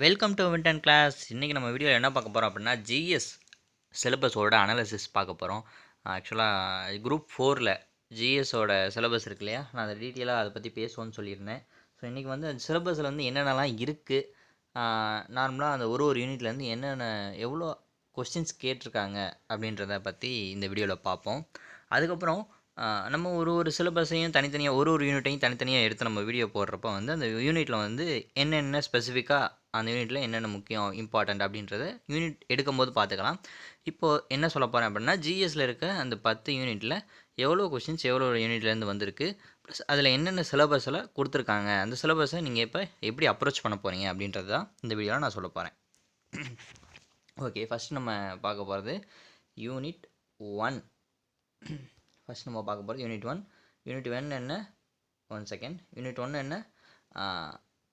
Welcome to வின்டன் class. இன்றைக்கி நம்ம வீடியோவில் என்ன பார்க்க போகிறோம் அப்படின்னா ஜிஎஸ் சிலபஸோட அனாலிசிஸ் பார்க்க போகிறோம். ஆக்சுவலாக குரூப் 4ல் ஜிஎஸோட சிலபஸ் இருக்கு இல்லையா, நான் அதை டீட்டெயிலாக அதை பற்றி பேசுவோன்னு சொல்லியிருந்தேன். ஸோ இன்றைக்கி வந்து அந்த சிலபஸில் வந்து என்னென்னலாம் இருக்குது, நார்மலாக அந்த ஒரு யூனிட்லேருந்து என்னென்ன எவ்வளோ கொஸ்டின்ஸ் கேட்டிருக்காங்க அப்படின்றத பற்றி இந்த வீடியோவில் பார்ப்போம். அதுக்கப்புறம் நம்ம ஒரு சிலபஸையும் தனித்தனியாக ஒரு யூனிட்டையும் தனித்தனியாக எடுத்து நம்ம வீடியோ போடுறப்போ வந்து அந்த யூனிட்டில் வந்து என்னென்ன ஸ்பெசிஃபிக்காக அந்த யூனிட்டில் என்னென்ன முக்கியம் இம்பார்ட்டண்ட் அப்படின்றத யூனிட் எடுக்கும்போது பார்த்துக்கலாம். இப்போது என்ன சொல்ல போகிறேன் அப்படின்னா, ஜிஎஸ்சில் இருக்க அந்த 10 யூனிட்டில் எவ்வளோ கொஸ்டின்ஸ் எவ்வளோ யூனிட்லேருந்து வந்திருக்கு, ப்ளஸ் அதில் என்னென்ன சிலபஸில் கொடுத்துருக்காங்க, அந்த சிலபஸை நீங்கள் இப்போ எப்படி அப்ரோச் பண்ண போகிறீங்க அப்படின்றது தான் இந்த வீடியோவில் நான் சொல்ல போகிறேன். ஓகே, ஃபஸ்ட் நம்ம பார்க்க போகிறது யூனிட் 1. ஃபஸ்ட் நம்ம பார்க்க போகிறது யூனிட் 1. யூனிட் 1 என்ன, யூனிட் 1 என்ன,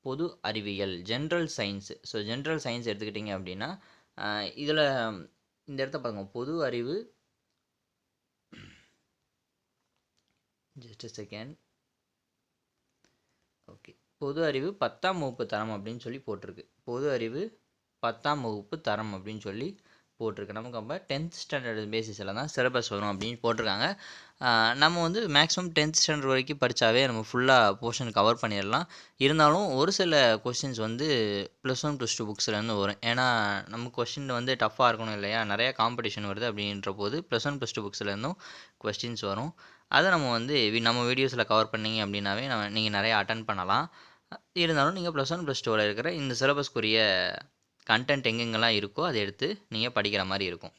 பொது அறிவியல், general science. So general science எடுத்துக்கிட்டிங்க அப்படின்னா இதில் இந்த இடத்த பாருங்க, பொது அறிவு, ஜஸ்ட் செகண்ட். ஓகே, பொது அறிவு 10ஆம் வகுப்பு தரம் அப்படின்னு சொல்லி போட்டிருக்கு. பொது அறிவு 10ஆம் வகுப்பு தரம் அப்படின்னு சொல்லி போட்டிருக்கு. நமக்கு அப்போ 10th ஸ்டாண்டர்ட் பேசிஸில் தான் சிலபஸ் வரும் அப்படின்னு போட்டிருக்காங்க. நம்ம வந்து மேக்ஸிமம் 10th ஸ்டாண்டர்ட் வரைக்கும் படித்தாவே நம்ம ஃபுல்லாக போர்ஷன் கவர் பண்ணிடலாம். இருந்தாலும் ஒரு சில கொஸ்டின்ஸ் வந்து +1 +2 புக்ஸ்லேருந்து வரும். ஏன்னா நம்ம கொஸ்டின் வந்து டஃப்பாக இருக்கணும் இல்லையா, நிறையா காம்படிஷன் வருது அப்படின்ற போது +1 +2 புக்ஸ்லேருந்தும் கொஸ்டின்ஸ் வரும். அதை நம்ம வந்து நம்ம வீடியோஸில் கவர் பண்ணிங்க அப்படின்னாவே நீங்கள் நிறையா அட்டன் பண்ணலாம். இருந்தாலும் நீங்கள் +1 +2ல் இருக்கிற இந்த சிலபஸ்க்குரிய கண்டென்ட் எங்கெங்கெல்லாம் இருக்கோ அதை எடுத்து நீங்கள் படிக்கிற மாதிரி இருக்கும்.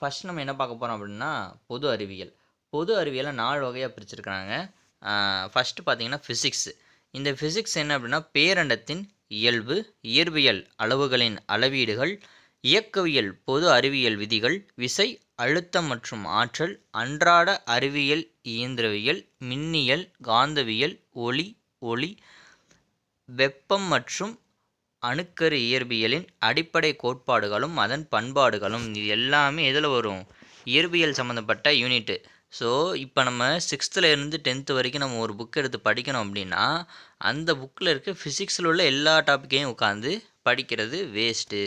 ஃபஸ்ட் நம்ம என்ன பார்க்க போகிறோம் அப்படின்னா பொது அறிவியல். பொது அறிவியலை 4 வகையாக பிரிச்சுருக்காங்க. ஃபஸ்ட்டு பார்த்தீங்கன்னா ஃபிசிக்ஸ். இந்த ஃபிசிக்ஸ் என்ன அப்படின்னா, பேரண்டத்தின் இயல்பு, இயற்பியல் அளவுகளின் அளவீடுகள், இயக்கவியல், பொது அறிவியல் விதிகள், விசை, அழுத்தம் மற்றும் ஆற்றல், அன்றாட அறிவியல், இயந்திரவியல், மின்னியல், காந்தவியல், ஒளி, வெப்பம் மற்றும் அணுக்கரு இயற்பியலின் அடிப்படை கோட்பாடுகளும் அதன் பண்பாடுகளும். இது எல்லாமே எதில் வரும், இயற்பியல் சம்மந்தப்பட்ட யூனிட்டு. ஸோ இப்போ நம்ம 6th இருந்து 10th வரைக்கும் நம்ம ஒரு புக் எடுத்து படிக்கணும் அப்படின்னா அந்த புக்கில் இருக்க ஃபிசிக்ஸில் உள்ள எல்லா டாப்பிக்கையும் உட்காந்து படிக்கிறது வேஸ்ட்டு.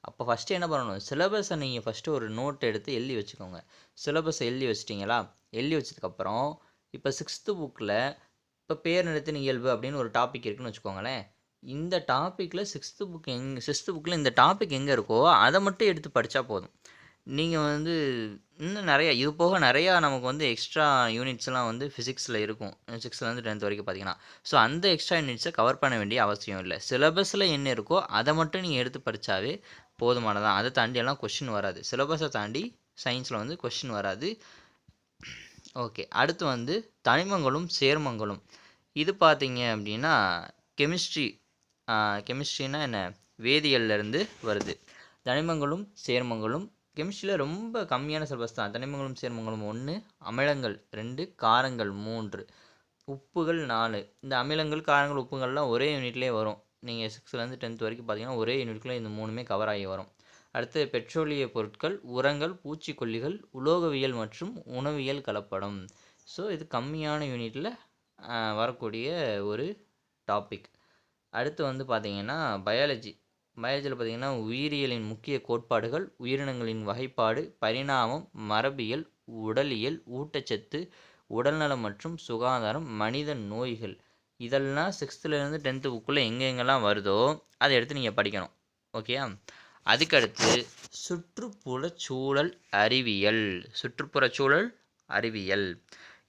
அப்போ ஃபஸ்ட்டு என்ன பண்ணணும், சிலபஸை நீங்கள் ஃபஸ்ட்டு ஒரு நோட் எடுத்து எழுதி வச்சுக்கோங்க. சிலபஸை எழுதி வச்சிட்டிங்களா, எழுதி வச்சதுக்கப்புறம் இப்போ 6th புக்கில் இப்போ பேரண்டத்தின் இயல்பு அப்படின்னு ஒரு டாபிக் இருக்குதுன்னு வச்சுக்கோங்களேன். இந்த டாப்பிக்கில் 6th புக்கில் இந்த டாபிக் எங்கே இருக்கோ அதை மட்டும் எடுத்து படித்தா போதும். நீங்கள் வந்து இன்னும் நிறையா, இது போக நிறையா நமக்கு வந்து எக்ஸ்ட்ரா யூனிட்ஸ்லாம் வந்து ஃபிசிக்ஸில் இருக்கும் 6th 10th வரைக்கும் பார்த்தீங்கன்னா. ஸோ அந்த எக்ஸ்ட்ரா யூனிட்ஸை கவர் பண்ண வேண்டிய அவசியம் இல்லை. சிலபஸில் என்ன இருக்கோ அதை மட்டும் நீங்கள் எடுத்து படித்தாவே போதுமானதான். அதை தாண்டியெல்லாம் கொஷின் வராது. சிலபஸை தாண்டி சயின்ஸில் வந்து கொஷின் வராது. ஓகே, அடுத்து வந்து தனிமங்களும் சேர்மங்களும். இது பார்த்தீங்க அப்படின்னா கெமிஸ்ட்ரினா என்ன, வேதியியல்லேருந்து வருது. தனிமங்களும் சேர்மங்களும் கெமிஸ்ட்ரியில் ரொம்ப கம்மியான சிலபஸ் தான். தனிமங்களும் சேர்மங்களும் 1, அமிலங்கள் 2, காரங்கள் 3, உப்புகள் 4. இந்த அமிலங்கள், காரங்கள், உப்புகள்லாம் ஒரே யூனிட்லேயே வரும். நீங்கள் 6th 10th வரைக்கும் பார்த்தீங்கன்னா ஒரே யூனிட்குள்ளே இந்த 3மே கவர் ஆகி வரும். அடுத்து பெட்ரோலிய பொருட்கள், உரங்கள், பூச்சிக்கொல்லிகள், உலோகவியல் மற்றும் உணவியல் கலப்படம். ஸோ இது கம்மியான யூனிட்டில் வரக்கூடிய ஒரு டாபிக். அடுத்து வந்து பார்த்திங்கன்னா பயாலஜியில் பார்த்திங்கன்னா உயிரியலின் முக்கிய கோட்பாடுகள், உயிரினங்களின் வகைப்பாடு, பரிணாமம், மரபியல், உடலியல், ஊட்டச்சத்து, உடல்நலம் மற்றும் சுகாதாரம், மனித நோய்கள். இதெல்லாம் 6th இருந்து 10th புக்கில் எங்கெங்கெல்லாம் வருதோ அதை எடுத்து நீங்கள் படிக்கணும். ஓகேயா. அதுக்கடுத்து சுற்றுப்புறச்சூழல் அறிவியல்.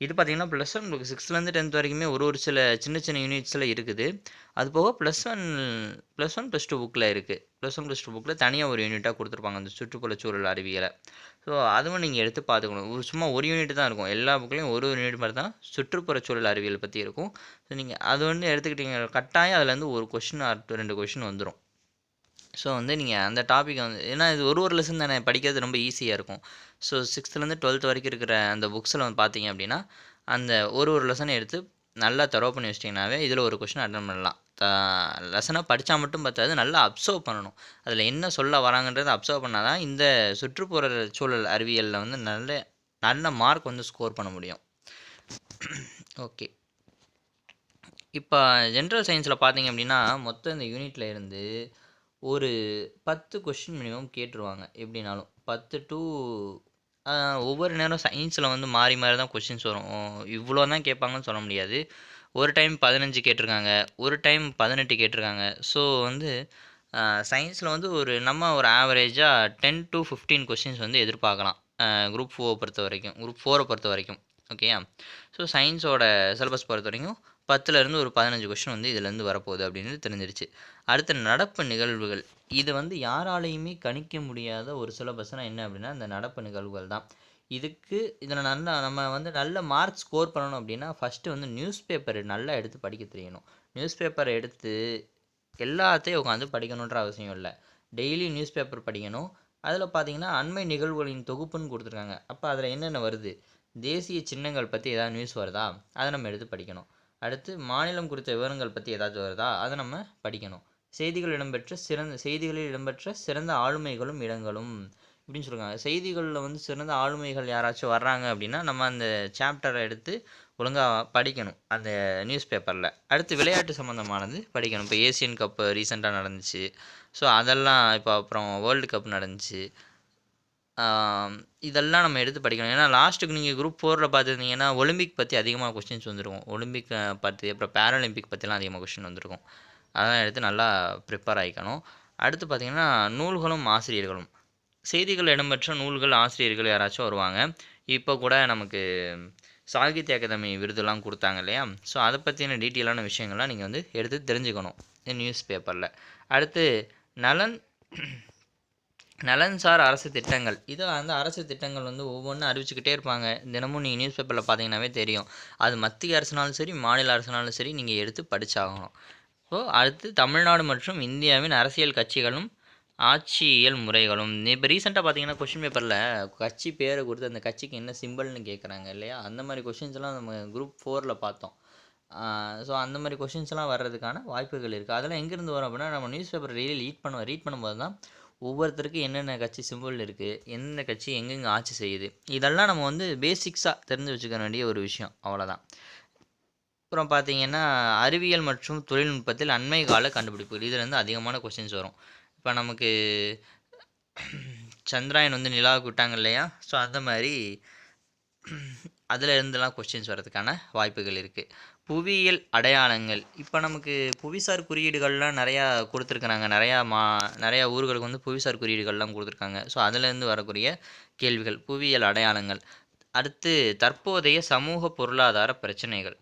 இது பார்த்திங்கன்னா +1 6th 10th வரைக்குமே ஒரு சில சின்ன யூனிட்ஸில் இருக்குது. அது போக +1 +2 புக்கில் இருக்குது. +1 +2 புக்கில் தனியாக ஒரு யூனிட்டாக கொடுத்துருப்பாங்க அந்த சுற்றுப்புறச்சூழல் அறிவியலை. ஸோ அதுவும் நீங்கள் எடுத்து பார்த்துக்கணும். சும்மா ஒரு யூனிட் தான் இருக்கும். எல்லா புக்லேயும் ஒரு யூனிட் மாதிரி தான் சுற்றுப்புறச்சூழல் அறிவியல் பற்றி இருக்கும். ஸோ நீங்கள் அது வந்து எடுத்துக்கிட்டீங்க, கட்டாயம் அதுலேருந்து ஒரு கொஷின் 2 கொஷின் வந்துடும். ஸோ வந்து நீங்கள் அந்த டாப்பிக்கை வந்து, ஏன்னா இது ஒரு லெசன் தானே, படிக்கிறது ரொம்ப ஈஸியாக இருக்கும். ஸோ 6th 12th வரைக்கும் இருக்கிற அந்த புக்ஸில் வந்து பார்த்தீங்க அப்படின்னா அந்த ஒரு லெசனை எடுத்து நல்லா தரவு பண்ணி வச்சிட்டிங்கனாவே இதில் ஒரு கொஷின் அட்டன் பண்ணலாம். லெசனை படித்தா மட்டும் பார்த்தாது, நல்லா அப்சர்வ் பண்ணணும். அதில் என்ன சொல்ல வராங்கன்றதை அப்சர்வ் பண்ணால் தான் இந்த சுற்றுப்புற சூழல் அறிவியலில் வந்து நல்ல மார்க் வந்து ஸ்கோர் பண்ண முடியும். ஓகே, இப்போ ஜென்ரல் சயின்ஸில் பார்த்தீங்க அப்படின்னா மொத்தம் இந்த யூனிட்ல இருந்து ஒரு 10 கொஸ்டின் மினிமம் கேட்டுருவாங்க எப்படினாலும் 10 டு ஒவ்வொரு நேரம் சயின்ஸில் வந்து மாறி மாறி தான் கொஸ்டின்ஸ் வரும். இவ்வளோ தான் கேட்பாங்கன்னு சொல்ல முடியாது. ஒரு டைம் 15 கேட்டிருக்காங்க, ஒரு டைம் 18 கேட்டிருக்காங்க. ஸோ வந்து சயின்ஸில் வந்து நம்ம ஒரு ஆவரேஜாக 10 டு 15 கொஸ்டின்ஸ் வந்து எதிர்பார்க்கலாம். குரூப் 4 பொறுத்த வரைக்கும், குரூப் 4 பொறுத்த வரைக்கும். ஓகேயா? ஸோ சயின்ஸோட சிலபஸ் பொறுத்த வரைக்கும் 10லேருந்து ஒரு 15 கொஸ்டின் வந்து இதுலேருந்து வரப்போகுது அப்படின்னு தெரிஞ்சிருச்சு. அடுத்த நடப்பு நிகழ்வுகள், இது வந்து யாராலையுமே கணிக்க முடியாத ஒரு சிலபஸ்னால் என்ன அப்படின்னா இந்த நடப்பு நிகழ்வுகள் தான். இதில் நல்லா நம்ம வந்து நல்ல மார்க் ஸ்கோர் பண்ணணும் அப்படின்னா ஃபஸ்ட்டு வந்து நியூஸ் பேப்பர் நல்லா எடுத்து படிக்க தெரியணும். நியூஸ் பேப்பரை எடுத்து எல்லாத்தையும் உட்காந்து படிக்கணுன்ற அவசியம் இல்லை. டெய்லி நியூஸ் பேப்பர் படிக்கணும். அதில் பார்த்தீங்கன்னா அண்மை நிகழ்வுகளின் தொகுப்புன்னு கொடுத்துருக்காங்க. அப்போ அதில் என்னென்ன வருது, தேசிய சின்னங்கள் பற்றி ஏதாவது நியூஸ் வருதா, அதை நம்ம எடுத்து படிக்கணும். அடுத்து மாநிலம் குறித்த விவரங்கள் பற்றி ஏதாச்சும் வருதா, அதை நம்ம படிக்கணும். செய்திகளில் இடம்பெற்ற சிறந்த ஆளுமைகளும் இடங்களும் இப்படின்னு சொல்லுவாங்க. செய்திகளில் வந்து சிறந்த ஆளுமைகள் யாராச்சும் வர்றாங்க அப்படின்னா நம்ம அந்த சாப்டரை எடுத்து ஒழுங்காக படிக்கணும் அந்த நியூஸ் பேப்பரில். அடுத்து விளையாட்டு சம்மந்தமானது படிக்கணும். இப்போ ஏசியன் கப்பு ரீசெண்டாக நடந்துச்சு. ஸோ அதெல்லாம் இப்போ அப்புறம் வேர்ல்டு கப் நடந்துச்சு. இதெல்லாம் நம்ம எடுத்து படிக்கணும். ஏன்னா லாஸ்ட்டுக்கு நீங்கள் குரூப் 4ல் பார்த்துருந்தீங்கன்னா ஒலிம்பிக் பற்றி அதிகமாக கொஸ்டின்ஸ் வந்துருக்கும். ஒலிம்பிக் பற்றி அப்புறம் பேராலிம்பிக் பற்றிலாம் அதிகமாக கொஸ்டின் வந்திருக்கும். அதெல்லாம் எடுத்து நல்லா ப்ரிப்பேர் ஆகிக்கணும். அடுத்து பார்த்திங்கன்னா நூல்களும் ஆசிரியர்களும். செய்திகள் இடம்பெற்ற நூல்கள் ஆசிரியர்கள் யாராச்சும் வருவாங்க. இப்போ கூட நமக்கு சாகித்ய அகாதமி விருதுலாம் கொடுத்தாங்க இல்லையா? ஸோ அதை பற்றின டீட்டெயிலான விஷயங்கள்லாம் நீங்கள் வந்து எடுத்து தெரிஞ்சுக்கணும் நியூஸ் பேப்பரில். அடுத்து நலன்சார் அரசு திட்டங்கள். இதை வந்து அரசு திட்டங்கள் வந்து ஒவ்வொன்றும் அறிவிச்சுக்கிட்டே இருப்பாங்க. தினமும் நீங்கள் நியூஸ் பேப்பரில் பார்த்தீங்கன்னாவே தெரியும். அது மத்திய அரசுனாலும் சரி, மாநில அரசுனாலும் சரி, நீங்கள் எடுத்து படித்தாகணும். ஸோ அடுத்து தமிழ்நாடு மற்றும் இந்தியாவின் அரசியல் கட்சிகளும் ஆட்சியியல் முறைகளும். இப்போ ரீசெண்டாக பார்த்தீங்கன்னா கொஷின் பேப்பரில் கட்சி பேரை கொடுத்து அந்த கட்சிக்கு என்ன சிம்பிள்னு கேட்குறாங்க இல்லையா? அந்த மாதிரி கொஷின்ஸ்லாம் நம்ம குரூப் 4ல் பார்த்தோம். ஸோ அந்த மாதிரி கொஷின்ஸ்லாம் வர்றதுக்கான வாய்ப்புகள் இருக்குது. அதெல்லாம் எங்கேருந்து வரும் அப்படின்னா நம்ம நியூஸ் பேப்பர் டெய்லி ரீட் பண்ணும்போது தான் ஒவ்வொருத்தருக்கும் என்னென்ன கட்சி சிம்பிள் இருக்குது, எந்தெந்த கட்சி எங்கெங்கே ஆட்சி செய்யுது, இதெல்லாம் நம்ம வந்து பேசிக்ஸாக தெரிஞ்சு வச்சுக்க வேண்டிய ஒரு விஷயம். அவ்வளோதான். அப்புறம் பார்த்தீங்கன்னா அறிவியல் மற்றும் தொழில்நுட்பத்தில் அண்மை கால கண்டுபிடிப்புகள். இதில் வந்து அதிகமான கொஸ்டின்ஸ் வரும். இப்போ நமக்கு சந்திராயன் வந்து நிலாவுக்கு விட்டாங்க இல்லையா? ஸோ அந்த மாதிரி அதில் இருந்தெல்லாம் கொஸ்டின்ஸ் வர்றதுக்கான வாய்ப்புகள் இருக்குது. புவியியல் அடையாளங்கள். இப்போ நமக்கு புவிசார் குறியீடுகள்லாம் நிறையா கொடுத்துருக்குறாங்க. நிறையா ஊர்களுக்கு வந்து புவிசார் குறியீடுகள்லாம் கொடுத்துருக்காங்க. ஸோ அதிலேருந்து வரக்கூடிய கேள்விகள் புவியியல் அடையாளங்கள். அடுத்து தற்போதைய சமூக பொருளாதார பிரச்சனைகள்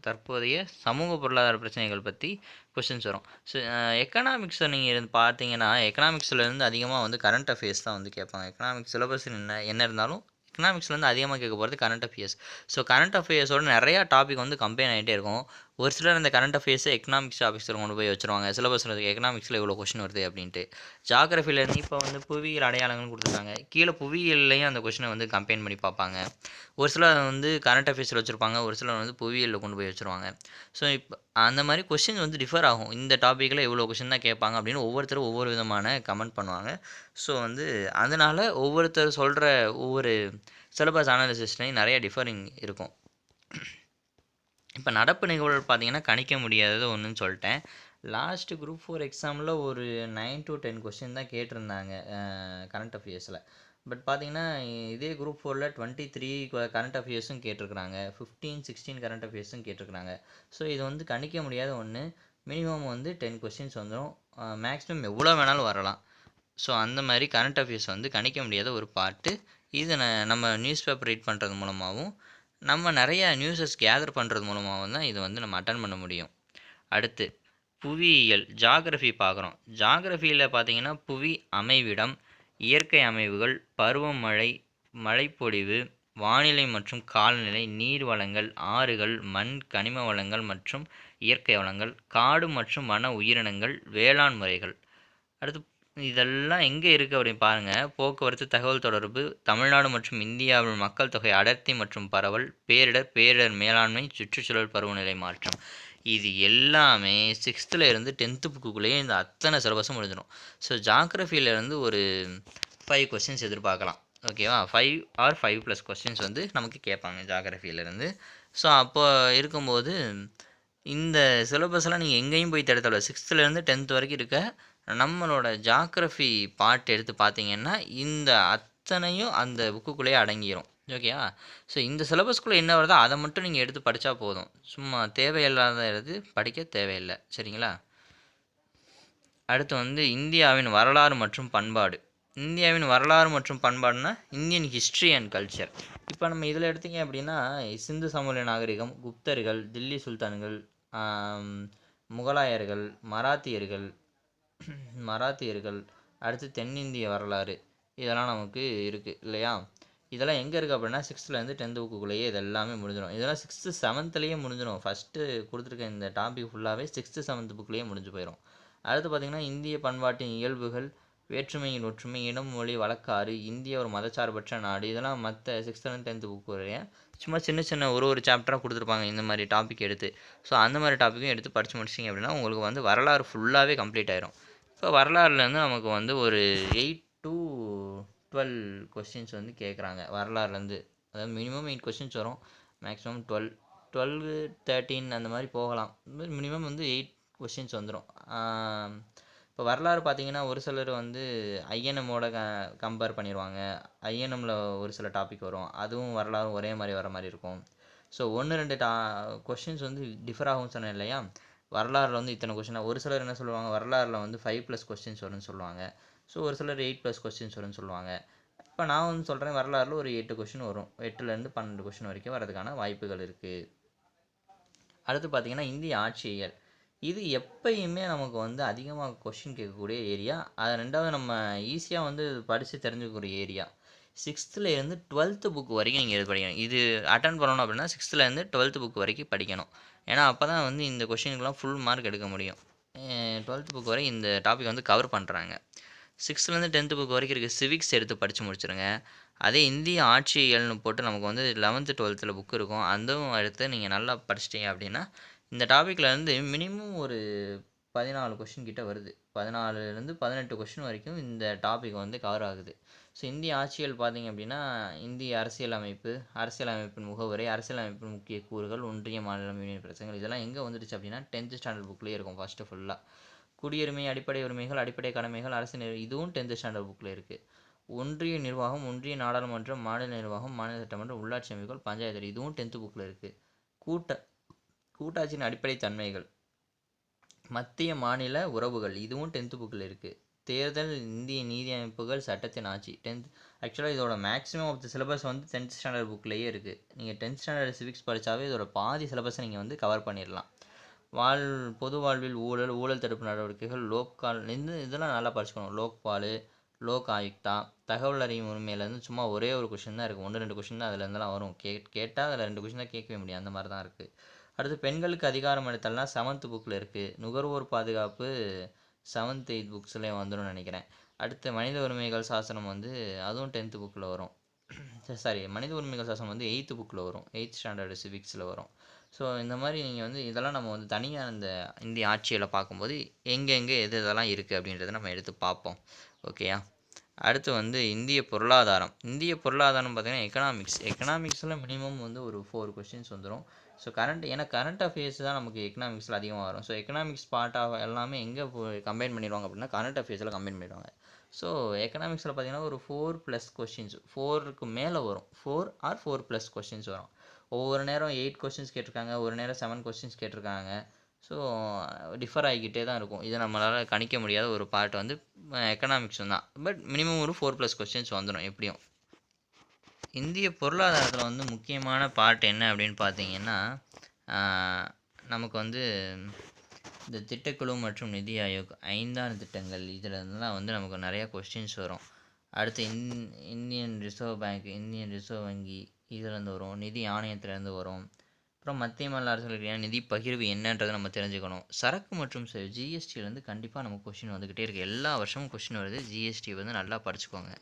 பற்றி கொஸ்டின்ஸ் வரும். ஸோ எக்கனாமிக்ஸை நீங்கள் பார்த்தீங்கன்னா எக்கனாமிக்ஸ்லேருந்து அதிகமாக வந்து கரண்ட் அஃபேர்ஸ் தான் வந்து கேட்பாங்க. எக்கனாமிக்ஸ் சிலபஸ் என்ன இருந்தாலும் எக்கனாமிக்ஸ்லேருந்து அதிகமாக கேட்க போகிறது கரண்ட் அஃபேர்ஸ். ஸோ கரண்ட் அஃபேர்ஸோட நிறையா டாபிக் வந்து கம்பைன் ஆகிட்டே இருக்கும். ஒரு சிலர் இந்த கரண்ட் அஃபேர்ஸை எக்கனாமிக்ஸ் ஆஃபீஸில் கொண்டு போய் வச்சுருவாங்க. சிலபஸில் எக்கனாமிக்ஸில் இவ்வளோ கொஸ்டின் வருது அப்படின்ட்டு. ஜாகிரஃபிலேருந்து இப்போ வந்து புவியியல் அடையாளங்கள்னு கொடுத்துருக்காங்க. கீழே புவியியல்லையும் அந்த கொஸ்டினை வந்து கம்பைன் பண்ணி பார்ப்பாங்க. ஒரு சிலர் வந்து கரண்ட் அஃபேர்ஸில் வச்சுருப்பாங்க, ஒரு சிலர் வந்து புவியியலில் கொண்டு போய் வச்சுருவாங்க. ஸோ இப்போ அந்த மாதிரி கொஸ்டின் வந்து டிஃபர் ஆகும். இந்த டாப்பிக்கில் இவ்வளோ கொஸ்டின் தான் கேட்பாங்க அப்படின்னு ஒவ்வொருத்தரும் ஒவ்வொரு விதமான கமெண்ட் பண்ணுவாங்க. ஸோ வந்து அதனால் ஒவ்வொருத்தர் சொல்கிற ஒவ்வொரு சிலபஸ் அனாலிசிஸ்லையும் நிறைய டிஃபரிங் இருக்கும். இப்போ நடப்பு நிகழ்வுகள் பார்த்தீங்கன்னா கணிக்க முடியாதது ஒன்றுன்னு சொல்லிட்டேன். லாஸ்ட்டு குரூப் 4 எக்ஸாமில் ஒரு 9 to 10 கொஸ்டின் தான் கேட்டிருந்தாங்க கரண்ட் அஃபேர்ஸில். பட் பார்த்தீங்கன்னா இதே குரூப் 4ல் 23 கரண்ட் அஃபேர்ஸும் கேட்டிருக்கிறாங்க, 15, 16 கரண்ட் அஃபேர்ஸும் கேட்டிருக்கிறாங்க. ஸோ இது வந்து கணிக்க முடியாத ஒன்று. மினிமம் வந்து 10 கொஸ்டின்ஸ் வந்துடும். மேக்ஸிமம் எவ்வளோ வேணாலும் வரலாம். ஸோ அந்த மாதிரி கரண்ட் அஃபேர்ஸ் வந்து கணிக்க முடியாத ஒரு பார்ட்டு. இது நம்ம நியூஸ் பேப்பர் ரீட் பண்ணுறது மூலமாகவும் நம்ம நிறையா நியூஸஸ் கேதர் பண்ணுறது மூலமாகவும் தான் இது வந்து நம்ம அட்டன் பண்ண முடியும். அடுத்து புவியியல் ஜாகிரஃபி பார்க்குறோம். ஜாகிரஃபியில் பார்த்தீங்கன்னா புவி அமைவிடம், இயற்கை அமைவுகள், பருவமழை, மழைப்பொழிவு, வானிலை மற்றும் காலநிலை, நீர் வளங்கள், ஆறுகள், மண், கனிம வளங்கள் மற்றும் இயற்கை வளங்கள், காடு மற்றும் வன உயிரினங்கள், வேளாண் முறைகள். அடுத்து இதெல்லாம் எங்கே இருக்குது அப்படின்னு பாருங்கள். போக்குவரத்து, தகவல் தொடர்பு, தமிழ்நாடு மற்றும் இந்தியாவில் மக்கள் தொகை அடர்த்தி மற்றும் பரவல், பேரிடர் மேலாண்மை, சுற்றுச்சூழல், பருவநிலை மாற்றம். இது எல்லாமே 6th இருந்து 10th புக்குள்ளேயே இந்த அத்தனை சிலபஸும் முடிஞ்சிடும். ஸோ ஜாகிரஃபியிலேருந்து ஒரு 5 கொஸ்டின்ஸ் எதிர்பார்க்கலாம். ஓகேவா? 5 or 5+ கொஸ்டின்ஸ் வந்து நமக்கு கேட்பாங்க ஜாகிரஃபியிலேருந்து. ஸோ அப்போ இருக்கும்போது இந்த சிலபஸ்லாம் நீங்கள் எங்கேயும் போய் தேட தேவையில்ல. 6th to 10th வரைக்கும் இருக்க நம்மளோட ஜியாகிரஃபி பார்ட் எடுத்து பார்த்தீங்கன்னா, இந்த அத்தனையும் அந்த புக்குக்குள்ளேயே அடங்கிரும். ஓகேவா? ஸோ இந்த சிலபஸ்க்குள்ள என்ன வருதோ அத மட்டும் நீங்க எடுத்து படிச்சா போதும். சும்மா தேவையில்லாதது படிக்க தேவையில்ல. சரிங்களா? அடுத்து வந்து இந்தியாவின் வரலாறு மற்றும் பண்பாடு. இந்தியாவின் வரலாறு மற்றும் பண்பாடுனா, இந்தியன் ஹிஸ்ட்ரி அண்ட் கல்ச்சர். இப்போ நம்ம இதில் எடுத்தீங்க அப்படின்னா, சிந்து சமவெளி நாகரிகம், குப்தர்கள், தில்லி சுல்தான்கள், ஆம், முகலாயர்கள், மராத்தியர்கள், அடுத்து தென்னிந்திய வரலாறு, இதெல்லாம் நமக்கு இருக்குது இல்லையா? இதெல்லாம் எங்கே இருக்குது அப்படின்னா 6th to 10th புக்குள்ளேயே இது எல்லாமே முடிஞ்சிடும். இதெல்லாம் 6th 7thலேயே முடிஞ்சிடும். ஃபஸ்ட்டு கொடுத்துருக்க இந்த டாபிக் ஃபுல்லாகவே 6th 7th புக்லேயே முடிஞ்சு போயிடும். அடுத்து பார்த்திங்கன்னா, இந்திய பண்பாட்டின் இயல்புகள், வேற்றுமையின் ஒற்றுமை, இனம், மொழி, வழக்காறு, இந்திய ஒரு மதச்சார்பற்ற நாடு, இதெல்லாம் மற்ற 6th and 10th புக்கு வரைய சும்மா சின்ன சின்ன ஒரு சாப்டராக கொடுத்துருப்பாங்க இந்த மாதிரி டாபிக் எடுத்து. ஸோ அந்த மாதிரி டாப்பிக்கும் எடுத்து படித்து முடிச்சிங்க அப்படின்னா உங்களுக்கு வந்து வரலாறு ஃபுல்லாகவே கம்ப்ளீட் ஆயிரும். இப்போ வரலாறுலேருந்து நமக்கு வந்து ஒரு 8 to 12 கொஸ்டின்ஸ் வந்து கேட்குறாங்க வரலாறுலேருந்து. அதாவது மினிமம் 8 கொஸ்டின்ஸ் வரும், மேக்ஸிமம் 12 13 அந்த மாதிரி போகலாம். மினிமம் வந்து 8 கொஸ்டின்ஸ் வந்துடும். இப்போ வரலாறு பார்த்தீங்கன்னா ஒரு சிலர் வந்து ஐஎன்எம்மோட கம்பேர் பண்ணிடுவாங்க. ஐஎன்எம்மில் ஒரு சில டாபிக் வரும், அதுவும் வரலாறும் ஒரே மாதிரி வர மாதிரி இருக்கும். ஸோ 1-2 கொஸ்டின்ஸ் வந்து டிஃபர் ஆகும்னு சொன்னேன் இல்லையா? வரலாறில் வந்து இத்தனை கொஸ்டின், ஒரு சிலர் என்ன சொல்லுவாங்க, வரலாறில் வந்து 5+ கொஸ்டின்ஸ் வரும்னு சொல்லுவாங்க. ஸோ ஒரு சிலர் 8+ கொஸ்டின்ஸ் வரும்னு சொல்லுவாங்க. இப்போ நான் வந்து சொல்கிறேன், வரலாறில் ஒரு 8 கொஸ்டின் வரும். 8லேருந்து 12 கொஸ்டின் வரைக்கும் வரதுக்கான வாய்ப்புகள் இருக்குது. அடுத்து பார்த்தீங்கன்னா, இந்திய ஆட்சியியல். இது எப்பயுமே நமக்கு வந்து அதிகமாக கொஸ்டின் கேட்கக்கூடிய ஏரியா. அது 2வது நம்ம ஈஸியாக வந்து படித்து தெரிஞ்சுக்கக்கூடிய ஏரியா. 6th-லேருந்து 12th புக் வரைக்கும் நீங்கள் இது படிக்கணும். இது அட்டன் பண்ணணும் அப்படின்னா 6th-லேருந்து 12th புக் வரைக்கும் படிக்கணும். ஏன்னா அப்போ தான் வந்து இந்த கொஸ்டினுக்குலாம் ஃபுல் மார்க் எடுக்க முடியும். 12th புக் வரை இந்த டாபிக் வந்து கவர் பண்ணுறாங்க. 6th-லேருந்து 10th புக் வரைக்கும் இருக்க சிவிக்ஸ் எடுத்து படித்து முடிச்சிருங்க. அதே இந்திய ஆட்சியியல்னு போட்டு நமக்கு வந்து 11th 12th புக் இருக்கும், அதுவும் எடுத்து நீங்கள் நல்லா படிச்சிட்டிங்க அப்படின்னா இந்த டாப்பிக்லேருந்து மினிமம் ஒரு 14 கொஸ்டின் கிட்ட வருது. 14லேருந்து 18 கொஸ்டின் வரைக்கும் இந்த டாபிக் வந்து கவர் ஆகுது. ஸோ இந்திய ஆட்சியல் பார்த்தீங்க அப்படின்னா, இந்திய அரசியலமைப்பு, அரசியலமைப்பின் முகவுரை, அரசியலமைப்பின் முக்கிய கூறுகள், ஒன்றிய மாநிலம் யூனியன் பிரச்சனைகள், இதெல்லாம் எங்கே வந்துடுச்சு அப்படின்னா 10th ஸ்டாண்டர்ட் புக்லேயே இருக்கும் ஃபஸ்ட்டு ஃபுல்லாக. குடியுரிமை, அடிப்படை உரிமைகள், அடிப்படை கடமைகள், அரசு இதுவும் 10th ஸ்டாண்டர்ட் புக்கில் இருக்குது. ஒன்றிய நிர்வாகம், ஒன்றிய நாடாளுமன்றம், மாநில நிர்வாகம், மாநில சட்டமன்றம், உள்ளாட்சி அமைப்புகள், பஞ்சாயத்து, இதுவும் 10th புக்கில் இருக்குது. கூட்டாட்சியின் அடிப்படை தன்மைகள், மத்திய மாநில உறவுகள், இதுவும் 10th புக்கில் இருக்குது. தேர்தல், இந்திய நீதி அமைப்புகள், சட்டத்தின் ஆட்சி, 10th. ஆக்சுவலாக இதோட மேக்ஸிமம் ஆஃப் த சிலபஸ் வந்து 10th ஸ்டாண்டர்ட் புக்லேயே இருக்குது. நீங்கள் 10th ஸ்டாண்டர்ட் சிவிக்ஸ் படித்தாவே இதோட பாதி சிலபஸை நீங்கள் வந்து கவர் பண்ணிடலாம். பொது வாழ்வில் ஊழல், ஊழல் தடுப்பு நடவடிக்கைகள், லோக்கால், இதெல்லாம் நல்லா படிச்சுக்கணும். லோக்பால், லோக் ஆயுக்தா, தகவல் அறியும் உரிமையிலேருந்து சும்மா ஒரே ஒரு கொஷின் தான் இருக்குது. 1-2 கொஷின் தான் அதுலேருந்துலாம் வரும். கேட்டால் அதில் 2 கொஷின் தான் கேட்கவே முடியும், அந்த மாதிரி தான் இருக்குது. அடுத்து பெண்களுக்கு அதிகாரம் அளித்தல்னால் 7th புக்கில் இருக்குது. நுகர்வோர் பாதுகாப்பு 7th 8th புக்ஸ்லேயே வந்துடும் நினைக்கிறேன். அடுத்து மனித உரிமைகள் சாசனம் வந்து அதுவும் 10th புக்கில் வரும். சாரி, மனித உரிமைகள் சாசனம் வந்து 8th புக்கில் வரும், 8th ஸ்டாண்டர்டு சிவிக்ஸில் வரும். ஸோ இந்த மாதிரி நீங்கள் வந்து இதெல்லாம் நம்ம வந்து தனியாக இந்த இந்திய ஆட்சியில் பார்க்கும்போது எங்கெங்கே இதெல்லாம் இருக்குது அப்படின்றத நம்ம எடுத்து பார்ப்போம். ஓகேயா? அடுத்து வந்து இந்திய பொருளாதாரம். இந்திய பொருளாதாரம் பார்த்திங்கன்னா எக்கனாமிக்ஸில் மினிமம் வந்து ஒரு 4 கொஸ்டின்ஸ் வந்துடும். ஸோ ஏன்னா கரண்ட் அஃபேர்ஸ் தான் நமக்கு எக்கனாமிக்ஸில் அதிகமாக வரும். ஸோ எக்கனாமிக்ஸ் பார்ட்டாக எல்லாமே எங்கே கம்பைன் பண்ணிடுவாங்க அப்படின்னா கரண்ட் அஃபேர்ஸில் கம்பைன் பண்ணிடுவாங்க. ஸோ எக்கனாமிக்ஸில் பார்த்திங்கன்னா ஒரு 4+ கொஸ்டின்ஸ், 4க்கு மேலே வரும், 4 or 4+ கொஸ்டின்ஸ் வரும். ஒவ்வொரு நேரம் 8 கொஸ்டின்ஸ் கேட்டிருக்காங்க, ஒரு நேரம் 7 கொஸ்டின்ஸ் கேட்டிருக்காங்க. ஸோ டிஃபர் ஆகிக்கிட்டே தான் இருக்கும். இதை நம்மளால் கணிக்க முடியாத ஒரு பார்ட் வந்து எக்கனாமிக்ஸ் தான். பட் மினிமம் ஒரு 4+ கொஸ்டின்ஸ் வந்துடும் எப்படியும். இந்திய பொருளாதாரத்தில் வந்து முக்கியமான பார்ட் என்ன அப்படின்னு பார்த்தீங்கன்னா, நமக்கு வந்து இந்த திட்டக்குழு மற்றும் நிதி ஆயோக் 5ஆண்டு திட்டங்கள், இதில் இருந்தெல்லாம் வந்து நமக்கு நிறையா கொஸ்டின்ஸ் வரும். அடுத்து Indian reserve bank, Indian reserve வங்கி, இதிலேருந்து வரும். நிதி ஆணையத்திலேருந்து வரும். அப்புறம் மத்திய மாநில அரசுகளுக்கு நிதி பகிர்வு என்னன்றதை நம்ம தெரிஞ்சுக்கணும். சரக்கு மற்றும் ஜிஎஸ்டியிலேருந்து கண்டிப்பாக நமக்கு கொஸ்டின் வந்துக்கிட்டே இருக்குது. எல்லா வருஷமும் கொஸ்டின் வருது. ஜிஎஸ்டி வந்து நல்லா படிச்சுக்கோங்க.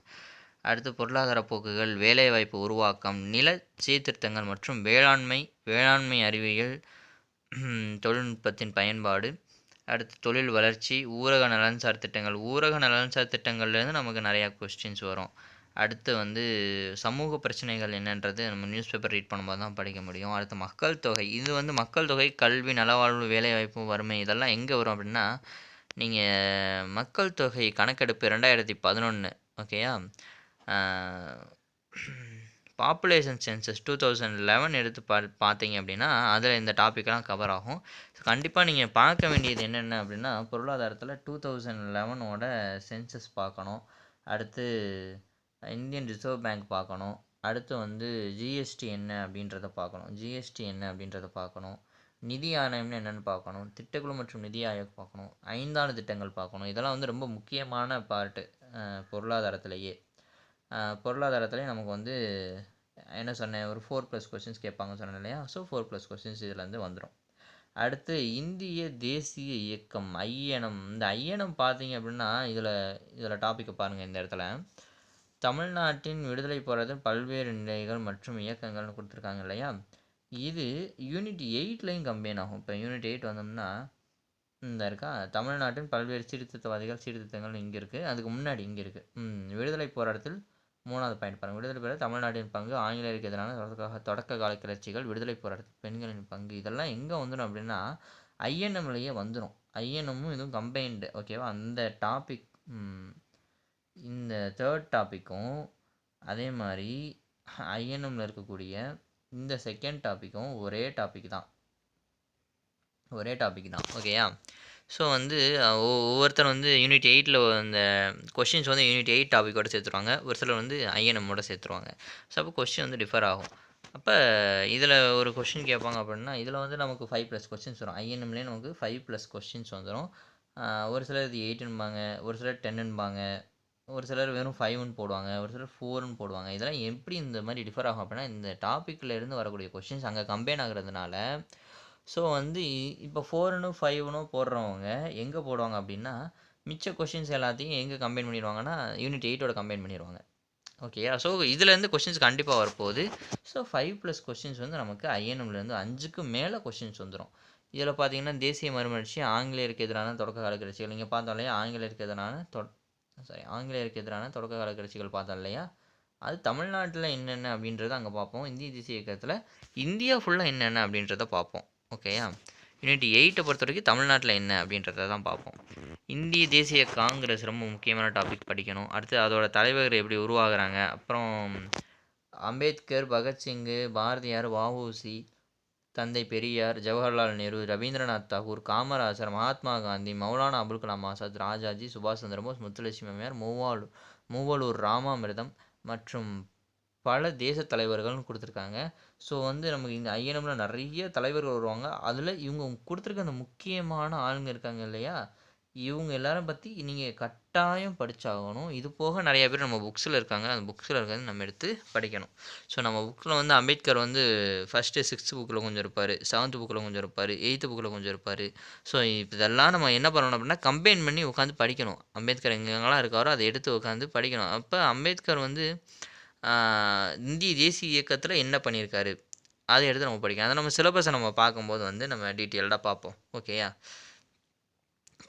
அடுத்து பொருளாதார போக்குகள், வேலைவாய்ப்பு உருவாக்கம், நில சீர்திருத்தங்கள் மற்றும் வேளாண்மை அறிவியல், தொழில்நுட்பத்தின் பயன்பாடு, அடுத்து தொழில் வளர்ச்சி, ஊரக நலன்சார் திட்டங்கள். ஊரக நலன்சார் திட்டங்கள்லேருந்து நமக்கு நிறையா கொஸ்டின்ஸ் வரும். அடுத்து வந்து சமூக பிரச்சனைகள் என்னன்றது நம்ம நியூஸ் பேப்பர் ரீட் பண்ணும்போது தான் படிக்க முடியும். அடுத்து மக்கள் தொகை. இது வந்து மக்கள் தொகை, கல்வி, நலவாழ்வு, வேலைவாய்ப்பு, வறுமை இதெல்லாம் எங்கே வரும் அப்படின்னா, நீங்கள் மக்கள் தொகை கணக்கெடுப்பு 2011 ஓகேயா, பாப்புலேஷன் சென்சஸ் 2011 எடுத்து பார்த்தீங்க அப்படின்னா அதில் இந்த டாப்பிக்லாம் கவர் ஆகும். ஸோ கண்டிப்பாக நீங்கள் பார்க்க வேண்டியது என்னென்ன அப்படின்னா, பொருளாதாரத்தில் 2011ஓட சென்சஸ் பார்க்கணும். அடுத்து இந்தியன் ரிசர்வ் பேங்க் பார்க்கணும். அடுத்து வந்து ஜிஎஸ்டி என்ன அப்படின்றத பார்க்கணும். நிதி ஆணையம்னு என்னென்னு பார்க்கணும். திட்டக்குழு மற்றும் நிதி ஆயோக் பார்க்கணும். 5 திட்டங்கள் பார்க்கணும். இதெல்லாம் வந்து ரொம்ப முக்கியமான பார்ட்டு பொருளாதாரத்திலேயே. பொருளாதாரத்துலேயே நமக்கு வந்து என்ன சொன்னேன், ஒரு 4+ கொஸ்டின்ஸ் கேட்பாங்க சொன்னேன் இல்லையா. ஸோ 4+ கொஸ்டின்ஸ் இதுலேருந்து வந்துடும். அடுத்து இந்திய தேசிய இயக்கம் ஐஎன்எம். இந்த ஐஎன்எம் பார்த்தீங்க அப்படின்னா இதில் டாப்பிக்கை பாருங்கள். இந்த இடத்துல தமிழ்நாட்டின் விடுதலை போராட்டத்தில் பல்வேறு நிலைகள் மற்றும் இயக்கங்கள்னு கொடுத்துருக்காங்க இல்லையா. இது யூனிட் 8லையும் கம்பைன் ஆகும். இப்போ யூனிட் 8 வந்தோம்னா இந்த இருக்கா, தமிழ்நாட்டின் பல்வேறு சீர்திருத்தங்கள் இங்கே இருக்குது. அதுக்கு முன்னாடி இங்கே இருக்குது விடுதலை போராட்டத்தில் 3வது பாயிண்ட் பாருங்கள். விடுதலை போராட்ட தமிழ்நாட்டின் பங்கு, ஆங்கிலேயருக்கு எதிரான தொடக்க கால கிளர்ச்சிகள், விடுதலை போராட்டத்தில் பெண்களின் பங்கு, இதெல்லாம் எங்கே வந்துடும் அப்படின்னா ஐஎன்எம்லேயே வந்துடும். ஐஎன்எம்மும் இதுவும் கம்பைன்டு ஓகேவா. அந்த டாபிக் இந்த 3rd டாப்பிக்கும் அதே மாதிரி ஐஎன்எம்மில் இருக்கக்கூடிய இந்த 2nd டாப்பிக்கும் ஒரே டாபிக் தான் ஓகேயா. ஸோ வந்து ஒவ்வொருத்தர் வந்து யூனிட் 8ல் அந்த கொஷின்ஸ் வந்து யூனிட் 8 டாப்பிக்கோடு சேர்த்துருவாங்க. ஒரு சிலர் வந்து ஐஎன்எம்மோட சேர்த்துருவாங்க. ஸோ அப்போ கொஷின் வந்து டிஃபர் ஆகும். அப்போ இதில் ஒரு கொஷின் கேட்பாங்க அப்படின்னா இதில் வந்து நமக்கு 5+ கொஸ்டின்ஸ் வரும். ஐஎன்எம்லேயே நமக்கு 5+ கொஸ்டின்ஸ் வந்துடும். ஒரு சிலர் இது 8ன்பாங்க, ஒரு சிலர் 10ன்பாங்க, ஒரு சிலர் வெறும் 5ன்னு போடுவாங்க, ஒரு சிலர் 4ன்னு போடுவாங்க. இதெல்லாம் எப்படி இந்த மாதிரி டிஃபர் ஆகும் அப்படின்னா, இந்த டாப்பிக்கில் இருந்து வரக்கூடிய கொஷின்ஸ் அங்கே கம்பைன் ஆகுறதுனால. ஸோ வந்து இப்போ 4ன்னு 5ன்னு போடுறவங்க எங்கே போடுவாங்க அப்படின்னா, மிச்ச கொஷின்ஸ் எல்லாத்தையும் எங்கே கம்பைன் பண்ணிடுவாங்கன்னா யூனிட் 8ஓட கம்பைன் பண்ணிடுவாங்க ஓகேயா. ஸோ இதுலேருந்து கொஷின்ஸ் கண்டிப்பாக வரப்போகுது. ஸோ 5+ கொஷின்ஸ் வந்து நமக்கு ஐஎன்எம்லேருந்து 5க்கு மேலே கொஷின்ஸ் வந்துடும். இதில் பார்த்தீங்கன்னா தேசிய மறுமலர்ச்சி, ஆங்கிலேயருக்கு எதிரான தொடக்க கால கிளர்ச்சிகள். நீங்கள் பார்த்தோம் இல்லையா, ஆங்கிலேயருக்கு எதிரான தொடக்க கால கிளர்ச்சிகள் பார்த்தோம் இல்லையா. அது தமிழ்நாட்டில் என்னென்ன அப்படின்றத அங்கே பார்ப்போம். இந்திய தேசிய இயக்கத்தில் இந்தியா ஃபுல்லாக என்னென்ன அப்படின்றத பார்ப்போம் ஓகேயா. யூனிட் 8 பொறுத்த வரைக்கும் தமிழ்நாட்டில் என்ன அப்படின்றத தான் பார்ப்போம். இந்திய தேசிய காங்கிரஸ் ரொம்ப முக்கியமான டாபிக் படிக்கணும். அடுத்து அதோட தலைவர்கள் எப்படி உருவாகுறாங்க, அப்புறம் அம்பேத்கர், பகத்சிங்கு, பாரதியார், வஉசி, தந்தை பெரியார், ஜவஹர்லால் நேரு, ரவீந்திரநாத் தாகூர், காமராஜர், மகாத்மா காந்தி, மௌலானா அபுல் கலாம் ஆசாத், ராஜாஜி, சுபாஷ் சந்திரபோஸ், முத்துலட்சுமி அம்மையார், மூவலூர் ராமாமிர்தம் மற்றும் பல தேச தலைவர்கள்னு கொடுத்துருக்காங்க. ஸோ வந்து நமக்கு இந்த ஐஎன்எம்மில் நிறைய தலைவர்கள் வருவாங்க. அதில் இவங்க கொடுத்துருக்க அந்த முக்கியமான ஆளுங்க இருக்காங்க இல்லையா, இவங்க எல்லாரும் பற்றி நீங்கள் கட்டாயம் படித்தாகணும். இது போக நிறைய பேர் நம்ம புக்ஸில் இருக்காங்க. அந்த புக்ஸில் இருக்கிறது நம்ம எடுத்து படிக்கணும். ஸோ நம்ம புக்கில் வந்து அம்பேத்கர் வந்து ஃபஸ்ட்டு 6th புக்கில் கொஞ்சம் இருப்பார், 7th புக்கில் கொஞ்சம் இருப்பார், 8th புக்கில் கொஞ்சம் இருப்பார். ஸோ இதெல்லாம் நம்ம என்ன பண்ணணும் அப்படின்னா கம்பைன் பண்ணி உட்காந்து படிக்கணும். அம்பேத்கர் எங்கெங்கெல்லாம் இருக்காரோ அதை எடுத்து உட்காந்து படிக்கணும். அப்போ அம்பேத்கர் வந்து இந்திய தேசிய இயக்கத்தில் என்ன பண்ணியிருக்காரு அதை எடுத்து நம்ம படிக்கணும். அதை நம்ம சிலபஸை நம்ம பார்க்கும்போது வந்து நம்ம டீட்டெயில்டாக பார்ப்போம் ஓகேயா.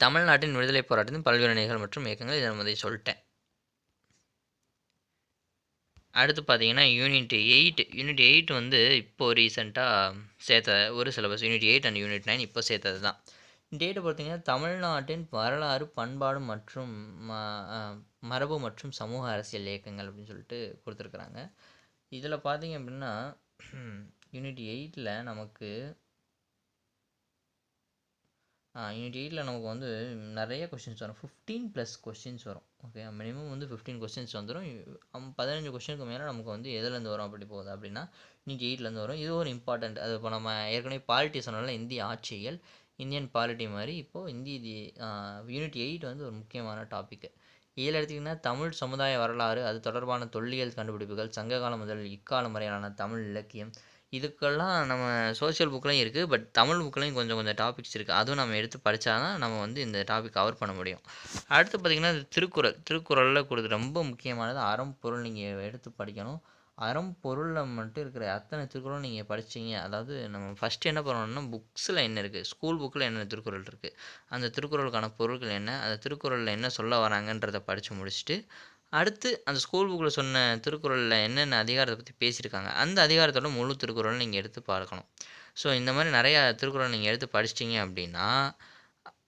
தமிழ்நாட்டின் விடுதலை போராட்டத்தின் பல்வேறு நிலைகள் மற்றும் இயக்கங்கள் இதை நம்ம சொல்லிட்டேன். அடுத்து பார்த்தீங்கன்னா யூனிட் 8 வந்து இப்போது ரீசெண்டாக சேர்த்த ஒரு சிலபஸ். யூனிட் 8 அண்ட் யூனிட் 9 இப்போ சேர்த்தது தான். டேட்டை பார்த்தீங்கன்னா தமிழ்நாட்டின் வரலாறு, பண்பாடு மற்றும் மரபு மற்றும் சமூக அரசியல் இயக்கங்கள் அப்படின்னு சொல்லிட்டு கொடுத்துருக்குறாங்க. இதில் பார்த்தீங்க அப்படின்னா யூனிட் 8ல் நமக்கு வந்து நிறைய கொஷின்ஸ் வரும். 15+ கொஷின்ஸ் வரும் ஓகே. மினிமம் வந்து 15 கொஷின்ஸ் வந்துடும். 15 கொஷினுக்கு மேலே நமக்கு வந்து எதுலேருந்து வரும் அப்படி போகுது அப்படின்னா யூனிட் 8லேருந்து வரும். இது ஒரு இம்பார்ட்டண்ட். அது இப்போ நம்ம ஏற்கனவே பாலிட்டி சொன்னால இந்திய ஆட்சியல், இந்தியன் பாலிட்டி மாதிரி இப்போது யூனிட் 8 வந்து ஒரு முக்கியமான டாப்பிக்கு. இதில் எடுத்திங்கன்னா தமிழ் சமுதாய வரலாறு, அது தொடர்பான தொல்லியல் கண்டுபிடிப்புகள், சங்ககாலம் முதல் இக்காலம் வரையிலான தமிழ் இலக்கியம், இதுக்கெல்லாம் நம்ம சோஷியல் புக்லையும் இருக்குது. பட் தமிழ் புக்லையும் கொஞ்சம் டாபிக்ஸ் இருக்குது. அதுவும் நம்ம எடுத்து படித்தா தான் நம்ம வந்து இந்த டாபிக் கவர் பண்ண முடியும். அடுத்து பார்த்திங்கன்னா திருக்குறளில் கொடுத்து ரொம்ப முக்கியமானது அறம் பொருள். நீங்கள் எடுத்து படிக்கணும். அறம் பொருளில் மட்டும் இருக்கிற அத்தனை திருக்குறளும் நீங்கள் படிச்சிங்க. அதாவது நம்ம ஃபஸ்ட்டு என்ன பண்ணணும்னா புக்ஸில் என்ன இருக்குது, ஸ்கூல் புக்கில் என்ன திருக்குறள் இருக்குது, அந்த திருக்குறளுக்கான பொருட்கள் என்ன, அந்த திருக்குறளில் என்ன சொல்ல வராங்கன்றதை படித்து முடிச்சுட்டு அடுத்து அந்த ஸ்கூல் புக்கில் சொன்ன திருக்குறளில் என்னென்ன அதிகாரத்தை பற்றி பேசியிருக்காங்க அந்த அதிகாரத்தோட முழு திருக்குறள் நீங்கள் எடுத்து பார்க்கணும். ஸோ இந்த மாதிரி நிறையா திருக்குறள் நீங்கள் எடுத்து படிச்சிட்டிங்க அப்படின்னா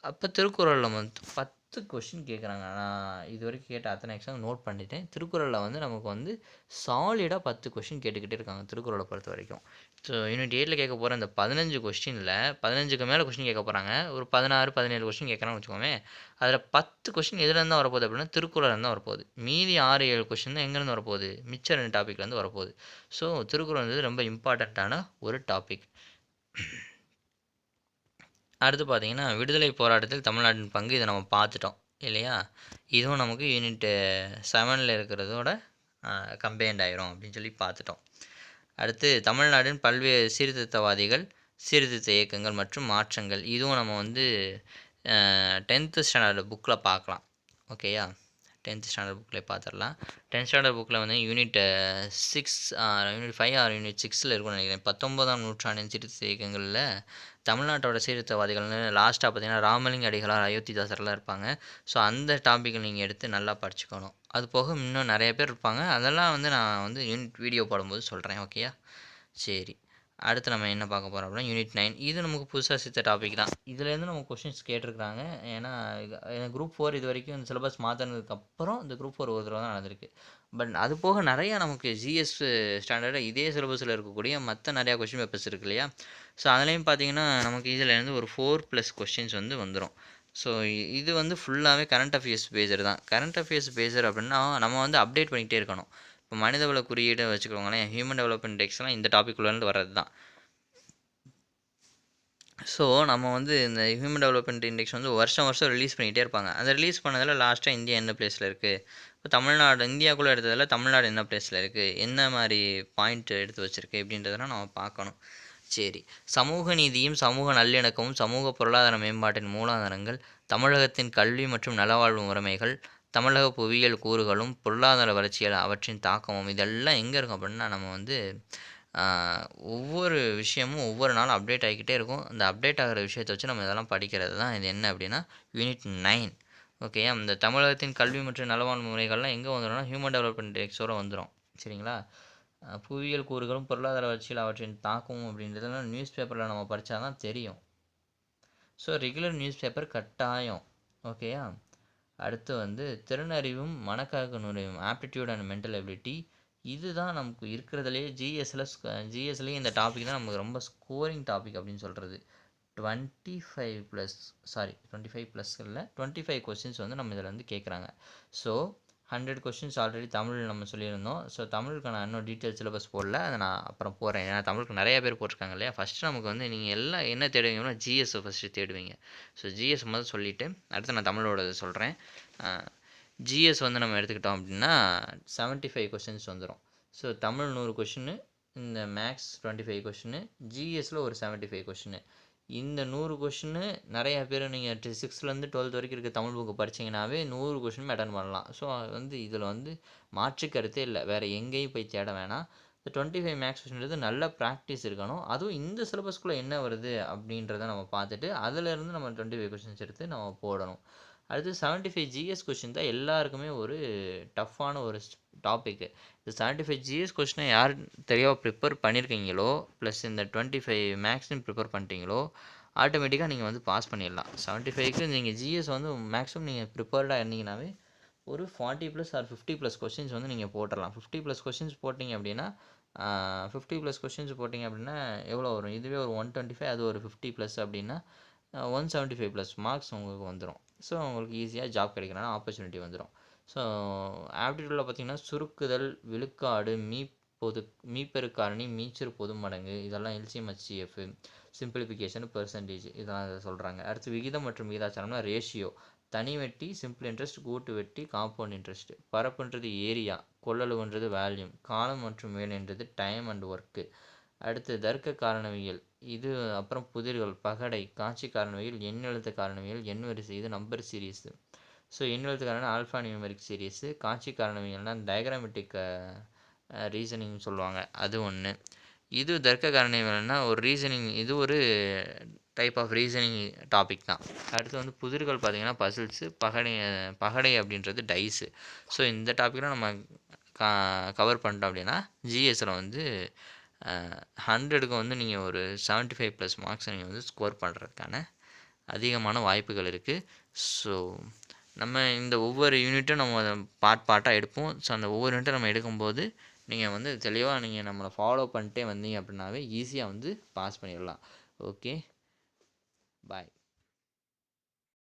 அப்போ திருக்குறளில் வந்து 10 கொஷின் கேட்குறாங்க. நான் இது வரைக்கும் கேட்ட அத்தனை எக்ஸாம் நோட் பண்ணிட்டேன். திருக்குறளில் வந்து நமக்கு வந்து சாலிடாக 10 கொஷின் கேட்டுக்கிட்டே இருக்காங்க திருக்குறளை பொறுத்த வரைக்கும். ஸோ யூனிட் 8ல் கேட்க போகிற அந்த 15 கொஸ்டினில் 15க்கு மேலே கொஸ்டின் கேட்க போகிறாங்க. ஒரு 16 17 கொஸ்டின் கேட்குறான்னு வச்சுக்கோமே. அதில் 10 கொஸ்டின் எதுலேருந்து தான் வரப்போகுது அப்படின்னா திருக்குறள் தான் வரப்போகுது. மீதி 6 7 கொஸ்டின் தான் எங்கேருந்து வரப்போகுது, மிச்ச 2 டாப்பிக்லேருந்து வரப்போகுது. ஸோ திருக்குறள் வந்து ரொம்ப இம்பார்ட்டண்ட்டான ஒரு டாபிக். அடுத்து பார்த்தீங்கன்னா விடுதலை போராட்டத்தில் தமிழ்நாட்டின் பங்கு, இதை நம்ம பார்த்துட்டோம் இல்லையா. இதுவும் நமக்கு யூனிட் 7ல் இருக்கிறதோட கம்பைன்ட் ஆயிரும் அப்படின்னு சொல்லி பார்த்துட்டோம். அடுத்து தமிழ்நாட்டின் பல்வேறு சீர்திருத்தவாதிகள், சீர்திருத்த இயக்கங்கள் மற்றும் மாற்றங்கள், இதுவும் நம்ம வந்து 10th ஸ்டாண்டர்ட் புக்கில் பார்க்கலாம். ஓகேயா, 10th ஸ்டாண்டர்ட் புக்கில் பார்த்துடலாம். 10th ஸ்டாண்டர்ட் புக்கில் வந்து யூனிட் 6 யூனிட் 5 ஆர் யூனிட் 6ல் இருக்கும்னு நினைக்கிறேன். 19ஆம் நூற்றாண்டின் சீர்திருத்த இயக்கங்களில் தமிழ்நாட்டோட சீர்திருத்தவாதிகள்னு லாஸ்ட்டாக பார்த்தீங்கன்னா ராமலிங்க அடிகளார், அயோத்திதாசர்லாம் இருப்பாங்க. ஸோ அந்த டாப்பிக்கை நீங்கள் எடுத்து நல்லா படிச்சுக்கணும். அது போக இன்னும் நிறைய பேர் இருப்பாங்க. அதெல்லாம் வந்து நான் வந்து யூனிட் வீடியோ போடும்போது சொல்கிறேன். ஓகேயா, சரி. அடுத்து நம்ம என்ன பார்க்க போகிறோம் அப்படின்னா யூனிட் 9. இது நமக்கு புதுசாக சேர்த்த டாபிக் தான். இதுலேருந்து நம்ம கொஷின்ஸ் கேட்டிருக்காங்க. ஏன்னா குரூப் 4 இது வரைக்கும் இந்த சிலபஸ் மாற்றினதுக்கப்புறம் இந்த குரூப் 4 ஒரு தடவை தான் நடந்திருக்கு. பட் அது போக நிறையா நமக்கு ஜிஎஸ் ஸ்டாண்டர்டில் இதே சிலபஸில் இருக்கக்கூடிய மற்ற நிறையா கொஷின் பேப்பர்ஸ் இருக்கு இல்லையா. ஸோ அதுலேயும் பார்த்தீங்கன்னா நமக்கு இதிலேருந்து ஒரு 4+ கொஷின்ஸ் வந்து வந்துடும். ஸோ இது வந்து ஃபுல்லாகவே கரண்ட் அஃபேர்ஸ் பேஸர் தான். கரண்ட் அஃபேர்ஸ் பேஸர் அப்படின்னா நம்ம வந்து அப்டேட் பண்ணிகிட்டே இருக்கணும். இப்போ மனிதவள குறியீடு வச்சுக்கோங்களேன், ஹியூமன் டெவலப்மெண்ட் இண்டெக்ஸ்லாம் இந்த டாப்பிக்குள்ளேருந்து வர்றது தான். ஸோ நம்ம வந்து இந்த ஹியூமன் டெவலப்மெண்ட் இண்டெக்ஸ் வந்து வருஷம் ரிலீஸ் பண்ணிகிட்டே இருப்பாங்க. அந்த ரிலீஸ் பண்ணதில் லாஸ்ட்டாக இந்தியா என்ன பிளேஸில் இருக்குது, இப்போ தமிழ்நாடு இந்தியாவுக்குள்ளே எடுத்ததில் தமிழ்நாடு என்ன பிளேஸில் இருக்குது, என்ன மாதிரி பாயிண்ட் எடுத்து வச்சுருக்கு இப்படின்றதெல்லாம் நம்ம பார்க்கணும். சரி, சமூக நீதியும் சமூக நல்லிணக்கமும் சமூக பொருளாதார மேம்பாட்டின் மூலாதாரங்கள், தமிழகத்தின் கல்வி மற்றும் நலவாழ்வு முறைமைகள், தமிழக புவியியல் கூறுகளும் பொருளாதார வளர்ச்சிகள் அவற்றின் தாக்கமும், இதெல்லாம் எங்கே இருக்கும் அப்படின்னா நம்ம வந்து ஒவ்வொரு விஷயமும் ஒவ்வொரு நாளும் அப்டேட் ஆகிக்கிட்டே இருக்கும். அந்த அப்டேட் ஆகிற விஷயத்தை வச்சு நம்ம இதெல்லாம் படிக்கிறது தான் இது என்ன அப்படின்னா யூனிட் 9. ஓகே, அந்த தமிழகத்தின் கல்வி மற்றும் நலவாழ்வு முறைகள்லாம் எங்கே வந்துடும்னா ஹியூமன் டெவலப்மெண்ட் இண்டெக்ஸோடு வந்துடும். சரிங்களா, புவியியல் கூறுகளும் பொருளாதார வளர்ச்சியில் அவற்றின் தாக்கமும் அப்படின்றதெல்லாம் நியூஸ் பேப்பரில் நம்ம படித்தா தான் தெரியும். ஸோ ரெகுலர் நியூஸ் பேப்பர் கட்டாயம். ஓகேயா, அடுத்து வந்து திறனறிவும் மனக்காக்க நுழைவும், ஆப்டிடியூட் அண்ட் மென்டல் எபிலிட்டி, இதுதான் நமக்கு இருக்கிறதுலே ஜிஎஸ்லேயே இந்த டாபிக் தான் நமக்கு ரொம்ப ஸ்கோரிங் டாபிக் அப்படின்னு சொல்கிறது. 25+ கொஸ்டின்ஸ் வந்து நம்ம இதில் வந்து கேட்குறாங்க. ஸோ 100 கொஸ்டின்ஸ் ஆல்ரெடி தமிழ் நம்ம சொல்லியிருந்தோம். ஸோ தமிழுக்கு நான் இன்னும் டீட்டெயில் சிலபஸ் போடல, அதை நான் அப்புறம் போடுறேன். ஏன்னா தமிழுக்கு நிறைய பேர் போட்டிருக்காங்க இல்லையா. ஃபஸ்ட்டு நமக்கு வந்து நீங்கள் எல்லாம் என்ன தேடுவீங்கன்னா ஜிஎஸ் ஃபஸ்ட்டு தேடுவீங்க. ஸோ ஜிஎஸ் முதல் சொல்லிவிட்டு அடுத்து நான் தமிழோட சொல்கிறேன். ஜிஎஸ் வந்து நம்ம எடுத்துக்கிட்டோம் அப்படின்னா 75 கொஸ்டின்ஸ் வந்துடும். ஸோ தமிழ் 100 கொஷின்னு, இந்த மேக்ஸ் 25 கொஷின்னு, ஜிஎஸில் ஒரு 75 கொஷின்னு. இந்த 100 கொஷின்னு நிறையா பேர் நீங்கள் 6லேருந்து 12th வரைக்கும் இருக்க தமிழ் புக்கு படிச்சிங்கனாவே 100 கொஷினுமே அட்டன் பண்ணலாம். ஸோ வந்து இதில் வந்து மாற்று கருத்தே இல்லை, வேறு எங்கேயும் போய் தேட வேணாம். இந்த 25 மேக்ஸ் கொஷின்றது நல்ல ப்ராக்டிஸ் இருக்கணும். அதுவும் இந்த சிலபஸ்க்குள்ளே என்ன வருது அப்படின்றத நம்ம பார்த்துட்டு அதிலேருந்து நம்ம 25 கொஷின்ஸ் எடுத்து நம்ம போடணும். அடுத்து 75 ஜிஎஸ் கொஷின் தான் எல்லாருக்குமே ஒரு டஃப்பான ஒரு டாப்பிக்கு. இந்த 75 ஜிஎஸ் கொஷினை யார் தெளிவாக ப்ரிப்பேர் பண்ணியிருக்கீங்களோ ப்ளஸ் இந்த 25 மேக்ஸும் ப்ரிப்பேர் பண்ணிட்டீங்களோ ஆட்டோமேட்டிக்காக நீங்கள் வந்து பாஸ் பண்ணிடலாம். 75க்கு நீங்கள் ஜிஎஸ் வந்து மேக்ஸிமம் நீங்கள் ப்ரிப்பேர்டாக இருந்தீங்கன்னாவே ஒரு 40+ ஆர் 50+ கொஷின்ஸ் வந்து நீங்கள் போட்டுடலாம். 50+ கொஷின்ஸ் போட்டிங்க அப்படின்னா 50+ கொஷின்ஸ் போட்டிங்க அப்படின்னா எவ்வளோ வரும், இதுவே ஒரு 125, அது ஒரு 50+ அப்படின்னா 175+ மார்க்ஸ் உங்களுக்கு வந்துடும். ஸோ உங்களுக்கு ஈஸியாக ஜாப் கிடைக்கிறனால ஆப்பர்ச்சுனிட்டி வந்துடும். ஸோ ஆப்டிடியூடில் பார்த்திங்கன்னா சுருக்குதல், விழுக்காடு, மீப்பெருக்காரணி, மீச்சர் பொது மடங்கு, இதெல்லாம் எல்சிஎம் HCF, சிம்பிளிஃபிகேஷன், பெர்சன்டேஜ், இதெல்லாம் சொல்கிறாங்க. அடுத்து விகிதம் மற்றும் விகிதாச்சாரம்னா ரேஷியோ, தனி வெட்டி, சிம்பிள் இன்ட்ரெஸ்ட், கூட்டு வெட்டி, காம்பவுண்ட் இன்ட்ரெஸ்ட், பரப்புன்றது ஏரியா, கொள்ளளவுன்றது வேல்யூம், காலம் மற்றும் வேலைன்றது டைம் அண்ட் ஒர்க்கு. அடுத்து தர்க்க காரணவியல், இது அப்புறம் புதிர்கள், பகடை, காட்சி காரணவியல், எண் எழுத்து காரணவியல், எண் வரிசை, இது நம்பர் சீரீஸு. ஸோ எண் எழுத்து காரணம் ஆல்ஃபா நியூமெரிக் சீரீஸு. காட்சி காரணவியல்னால் டயக்ராமெட்டிக் ரீசனிங் சொல்லுவாங்க, அது ஒன்று. இது தர்க்க காரணிகள்னா ஒரு ரீசனிங், இது ஒரு டைப் ஆஃப் ரீசனிங் டாபிக் தான். அடுத்து வந்து புதிர்கள் பார்த்தீங்கன்னா பசில்ஸு, பகடை அப்படின்றது டைஸு. ஸோ இந்த டாப்பிக்லாம் நம்ம கவர் பண்ணிட்டோம் அப்படின்னா ஜிஎஸ்சில் வந்து 100க்கு வந்து நீங்கள் ஒரு 75+ மார்க்ஸை நீங்கள் வந்து ஸ்கோர் பண்ணுறதுக்கான அதிகமான வாய்ப்புகள் இருக்குது. ஸோ நம்ம இந்த ஒவ்வொரு யூனிட்டும் நம்ம பார்ட்டாக எடுப்போம். ஸோ அந்த ஒவ்வொரு யூனிட்டும் நம்ம எடுக்கும்போது நீங்கள் வந்து தெளிவாக நீங்கள் நம்மளை ஃபாலோ பண்ணிட்டே வந்தீங்க அப்படின்னாவே ஈஸியாக வந்து பாஸ் பண்ணிடலாம். ஓகே, பாய்.